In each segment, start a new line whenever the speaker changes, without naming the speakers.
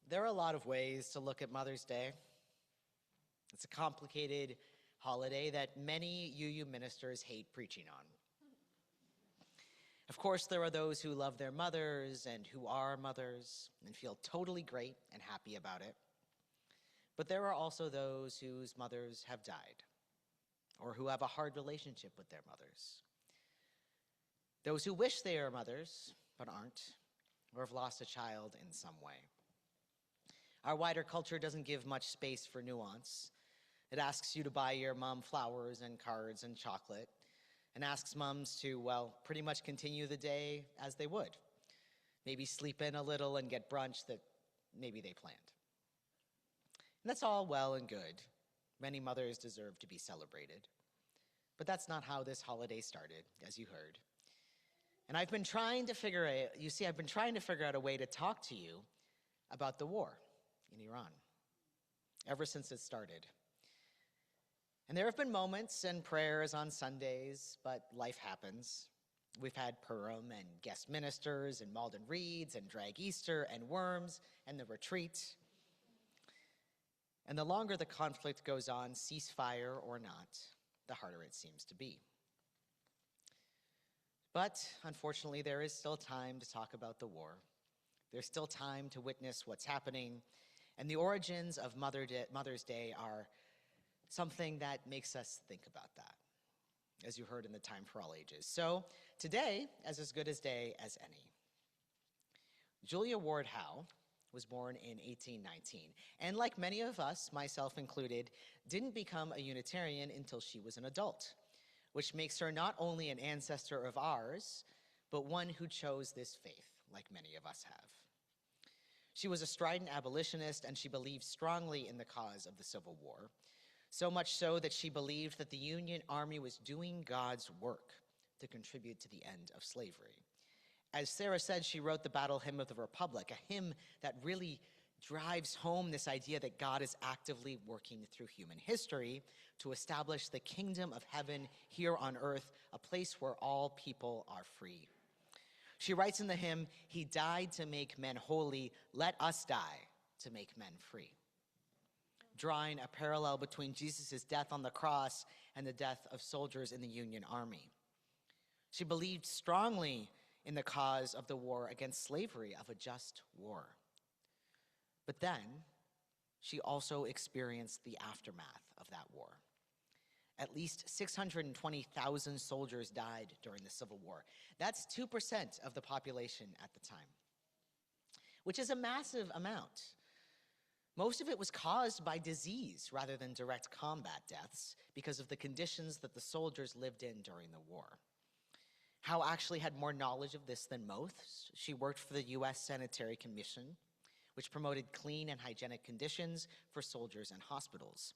There are a lot of ways to look at Mother's Day. It's a complicated holiday that many UU ministers hate preaching on. Of course, there are those who love their mothers and who are mothers and feel totally great and happy about it. But there are also those whose mothers have died or who have a hard relationship with their mothers. Those who wish they are mothers but aren't, or have lost a child in some way. Our wider culture doesn't give much space for nuance. It asks you to buy your mom flowers and cards and chocolate, and asks moms to, well, pretty much continue the day as they would. Maybe sleep in a little and get brunch that maybe they planned. And that's all well and good. Many mothers deserve to be celebrated. But that's not how this holiday started, as you heard. And I've been trying to figure out a way to talk to you about the war in Iran ever since it started. And there have been moments and prayers on Sundays, but life happens. We've had Purim and guest ministers and Malden Reeds and Drag Easter and Worms and the retreat. And the longer the conflict goes on, ceasefire or not, the harder it seems to be. But unfortunately, there is still time to talk about the war. There's still time to witness what's happening. And the origins of Mother's Day are something that makes us think about that, as you heard in the Time for All Ages. So today is as good a day as any. Julia Ward Howe was born in 1819, and like many of us, myself included, didn't become a Unitarian until she was an adult, which makes her not only an ancestor of ours, but one who chose this faith, like many of us have. She was a strident abolitionist, and she believed strongly in the cause of the Civil War, so much so that she believed that the Union Army was doing God's work to contribute to the end of slavery. As Sarah said, she wrote the Battle Hymn of the Republic, a hymn that really drives home this idea that God is actively working through human history to establish the kingdom of heaven here on earth, a place where all people are free. She writes in the hymn, "He died to make men holy, let us die to make men free," drawing a parallel between Jesus' death on the cross and the death of soldiers in the Union Army. She believed strongly in the cause of the war against slavery, of a just war. But then, she also experienced the aftermath of that war. At least 620,000 soldiers died during the Civil War. That's 2% of the population at the time, which is a massive amount. Most of it was caused by disease rather than direct combat deaths because of the conditions that the soldiers lived in during the war. Howe actually had more knowledge of this than most. She worked for the U.S. Sanitary Commission, which promoted clean and hygienic conditions for soldiers and hospitals,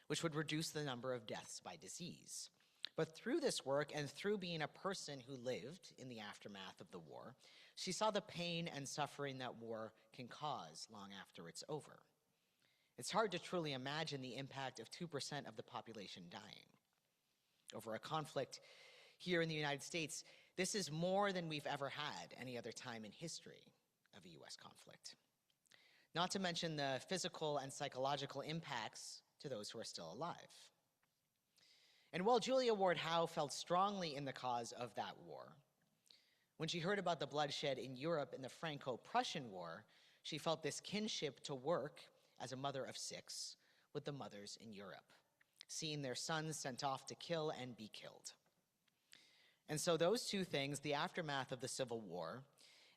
which would reduce the number of deaths by disease. But through this work and through being a person who lived in the aftermath of the war, she saw the pain and suffering that war can cause long after it's over. It's hard to truly imagine the impact of 2% of the population dying. Over a conflict here in the United States, this is more than we've ever had any other time in history of a U.S. conflict. Not to mention the physical and psychological impacts to those who are still alive. And while Julia Ward Howe felt strongly in the cause of that war, when she heard about the bloodshed in Europe in the Franco-Prussian War, she felt this kinship to work as a mother of 6 with the mothers in Europe, seeing their sons sent off to kill and be killed. And so those two things, the aftermath of the Civil War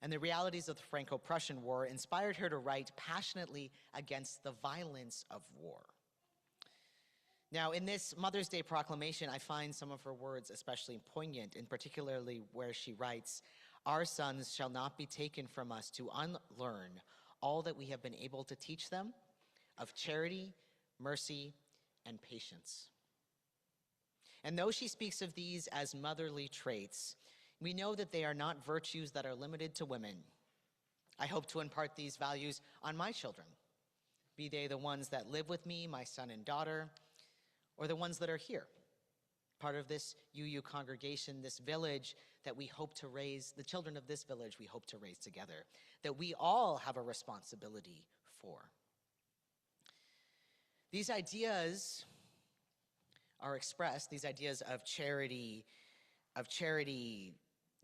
and the realities of the Franco-Prussian War, inspired her to write passionately against the violence of war. Now, in this Mother's Day proclamation, I find some of her words especially poignant, and particularly where she writes, "Our sons shall not be taken from us to unlearn all that we have been able to teach them of charity, mercy, and patience." And though she speaks of these as motherly traits, we know that they are not virtues that are limited to women. I hope to impart these values on my children, be they the ones that live with me, my son and daughter, or the ones that are here, part of this UU congregation, this village that we hope to raise, the children of this village we hope to raise together, that we all have a responsibility before. These ideas are expressed, these ideas of charity,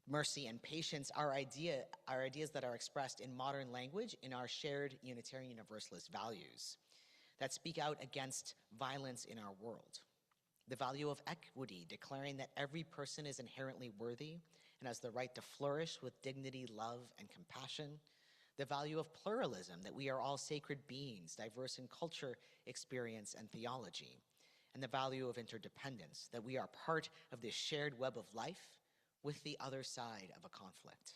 mercy, and patience are ideas that are expressed in modern language in our shared Unitarian Universalist values that speak out against violence in our world. The value of equity, declaring that every person is inherently worthy and has the right to flourish with dignity, love, and compassion. The value of pluralism, that we are all sacred beings, diverse in culture, experience, and theology. And the value of interdependence, that we are part of this shared web of life with the other side of a conflict.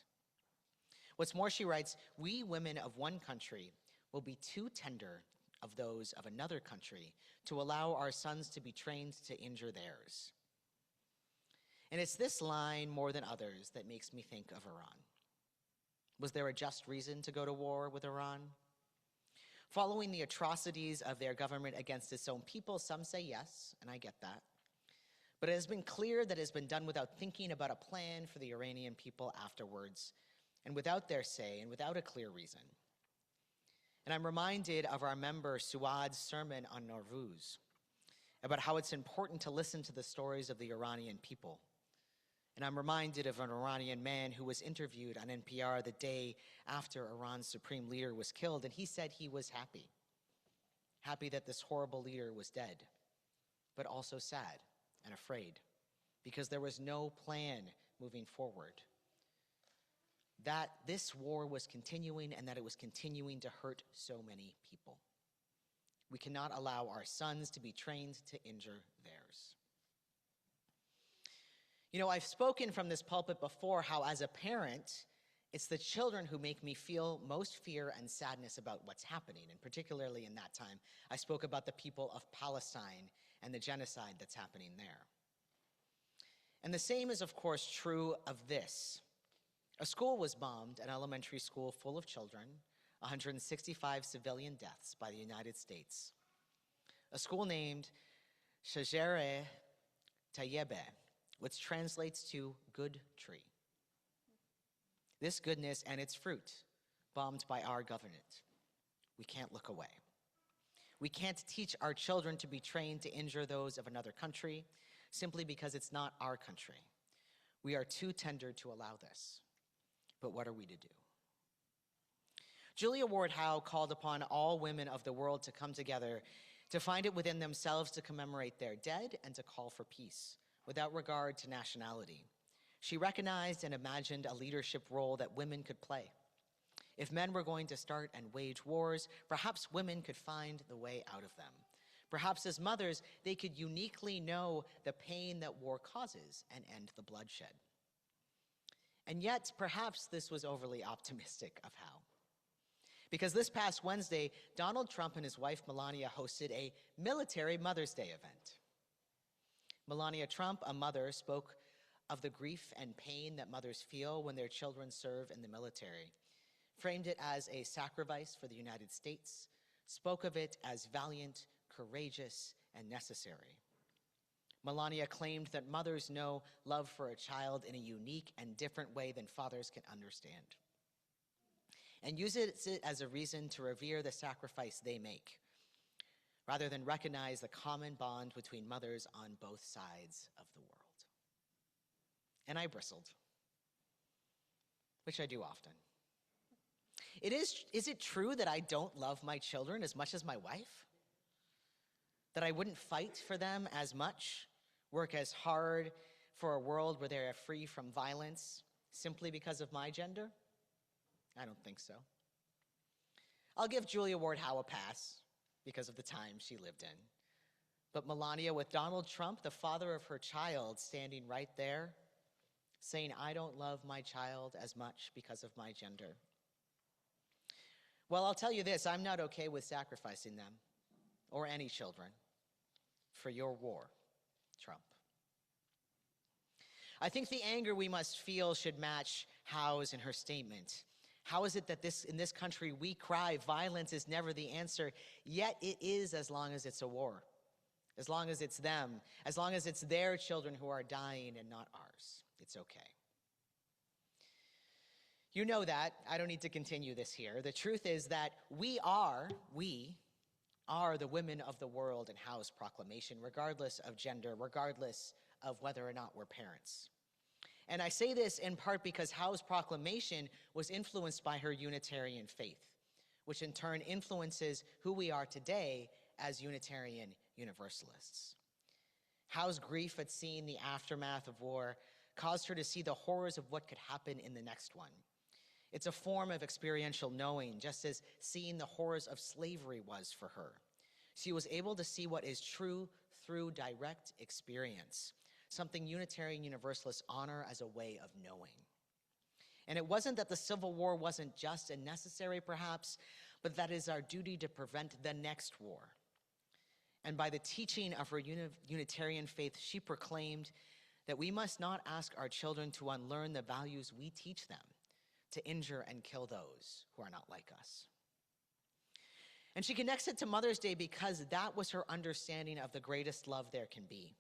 What's more, she writes, we women of one country will be too tender of those of another country to allow our sons to be trained to injure theirs. And it's this line more than others that makes me think of Iran. Was there a just reason to go to war with Iran? Following the atrocities of their government against its own people, some say yes, and I get that. But it has been clear that it has been done without thinking about a plan for the Iranian people afterwards, and without their say, and without a clear reason. And I'm reminded of our member Suad's sermon on Nowruz, about how it's important to listen to the stories of the Iranian people. And I'm reminded of an Iranian man who was interviewed on NPR the day after Iran's supreme leader was killed, and he said he was happy that this horrible leader was dead, but also sad and afraid, because there was no plan moving forward. That this war was continuing and that it was continuing to hurt so many people. We cannot allow our sons to be trained to injure theirs. You know, I've spoken from this pulpit before how as a parent, it's the children who make me feel most fear and sadness about what's happening, and particularly in that time, I spoke about the people of Palestine and the genocide that's happening there. And the same is, of course, true of this. A school was bombed, an elementary school full of children, 165 civilian deaths by the United States. A school named Shajere Tayyebe, which translates to good tree. This goodness and its fruit, bombed by our government. We can't look away. We can't teach our children to be trained to injure those of another country simply because it's not our country. We are too tender to allow this. But what are we to do? Julia Ward Howe called upon all women of the world to come together, to find it within themselves to commemorate their dead and to call for peace, without regard to nationality. She recognized and imagined a leadership role that women could play. If men were going to start and wage wars, perhaps women could find the way out of them. Perhaps as mothers, they could uniquely know the pain that war causes and end the bloodshed. And yet, perhaps this was overly optimistic of Howe. Because this past Wednesday, Donald Trump and his wife Melania hosted a military Mother's Day event. Melania Trump, a mother, spoke of the grief and pain that mothers feel when their children serve in the military, framed it as a sacrifice for the United States, spoke of it as valiant, courageous, and necessary. Melania claimed that mothers know love for a child in a unique and different way than fathers can understand, and uses it as a reason to revere the sacrifice they make, rather than recognize the common bond between mothers on both sides of the world. And I bristled, which I do often. Is it true that I don't love my children as much as my wife? That I wouldn't fight for them as much, work as hard for a world where they are free from violence simply because of my gender? I don't think so. I'll give Julia Ward Howe a pass because of the time she lived in. But Melania, with Donald Trump, the father of her child, standing right there, saying, I don't love my child as much because of my gender. Well, I'll tell you this, I'm not okay with sacrificing them, or any children, for your war, Trump. I think the anger we must feel should match Howe's in her statement. How is it that in this country we cry violence is never the answer, yet it is as long as it's a war, as long as it's them, as long as it's their children who are dying and not ours. It's okay. You know that. I don't need to continue this here. The truth is that we are the women of the world in Howe's proclamation, regardless of gender, regardless of whether or not we're parents. And I say this in part because Howe's proclamation was influenced by her Unitarian faith, which in turn influences who we are today as Unitarian Universalists. Howe's grief at seeing the aftermath of war caused her to see the horrors of what could happen in the next one. It's a form of experiential knowing, just as seeing the horrors of slavery was for her. She was able to see what is true through direct experience, something Unitarian Universalists honor as a way of knowing. And it wasn't that the Civil War wasn't just and necessary, perhaps, but that it is our duty to prevent the next war. And by the teaching of her Unitarian faith, she proclaimed that we must not ask our children to unlearn the values we teach them, to injure and kill those who are not like us. And she connects it to Mother's Day because that was her understanding of the greatest love there can be,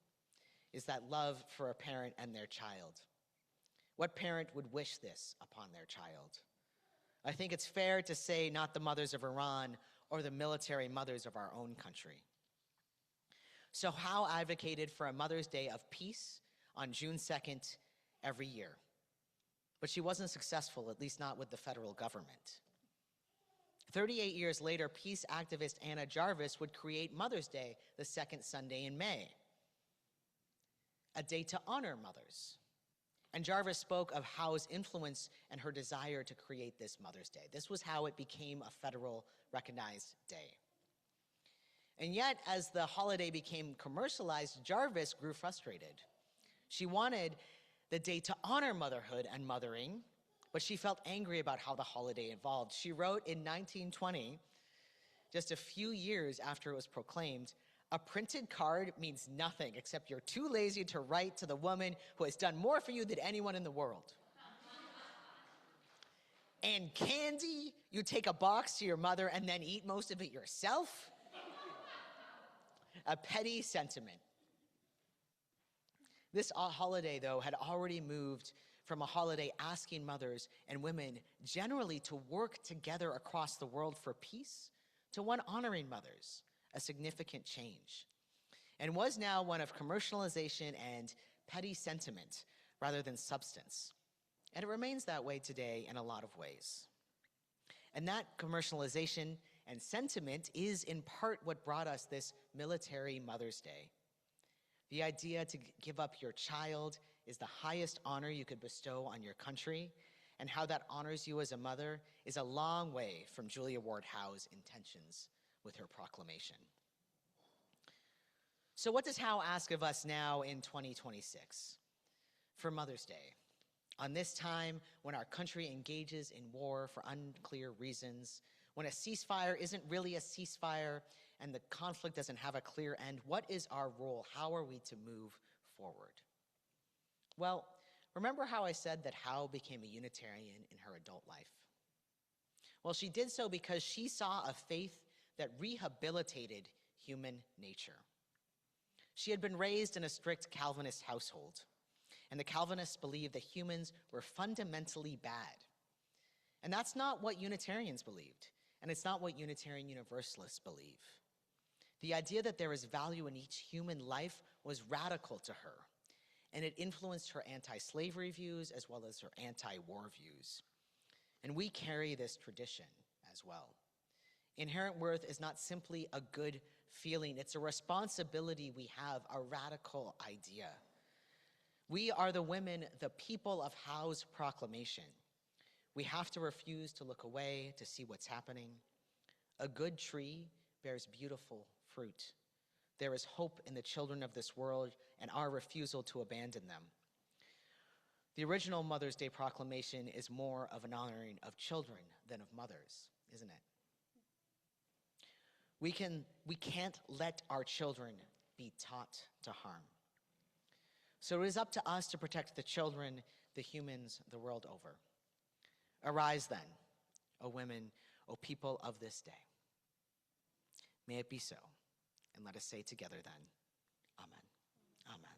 is that love for a parent and their child. What parent would wish this upon their child? I think it's fair to say not the mothers of Iran or the military mothers of our own country. So Howe advocated for a Mother's Day of peace on June 2nd every year. But she wasn't successful, at least not with the federal government. 38 years later, peace activist Anna Jarvis would create Mother's Day the second Sunday in May, a day to honor mothers. And Jarvis spoke of Howe's influence and her desire to create this Mother's Day. This was how it became a federal recognized day. And yet, as the holiday became commercialized, Jarvis grew frustrated. She wanted the day to honor motherhood and mothering, but she felt angry about how the holiday evolved. She wrote in 1920, just a few years after it was proclaimed, "A printed card means nothing except you're too lazy to write to the woman who has done more for you than anyone in the world. And candy, you take a box to your mother and then eat most of it yourself? A petty sentiment." This holiday, though, had already moved from a holiday asking mothers and women generally to work together across the world for peace to one honoring mothers, a significant change, and was now one of commercialization and petty sentiment rather than substance. And it remains that way today in a lot of ways. And that commercialization and sentiment is in part what brought us this military Mother's Day. The idea to give up your child is the highest honor you could bestow on your country, and how that honors you as a mother is a long way from Julia Ward Howe's intentions with her proclamation. So what does Howe ask of us now in 2026 for Mother's Day? On this time when our country engages in war for unclear reasons, when a ceasefire isn't really a ceasefire and the conflict doesn't have a clear end, what is our role? How are we to move forward? Well, remember how I said that Howe became a Unitarian in her adult life? Well, she did so because she saw a faith that rehabilitated human nature. She had been raised in a strict Calvinist household, and the Calvinists believed that humans were fundamentally bad. And that's not what Unitarians believed, and it's not what Unitarian Universalists believe. The idea that there is value in each human life was radical to her, and it influenced her anti-slavery views as well as her anti-war views. And we carry this tradition as well. Inherent worth is not simply a good feeling, it's a responsibility we have, a radical idea. We are the women, the people of Howe's proclamation. We have to refuse to look away to see what's happening. A good tree bears beautiful fruit. There is hope in the children of this world and our refusal to abandon them. The original Mother's Day proclamation is more of an honoring of children than of mothers, isn't it? We can't let our children be taught to harm. So it is up to us to protect the children, the humans, the world over. Arise then, O women, O people of this day. May it be so. And let us say together then, Amen. Amen.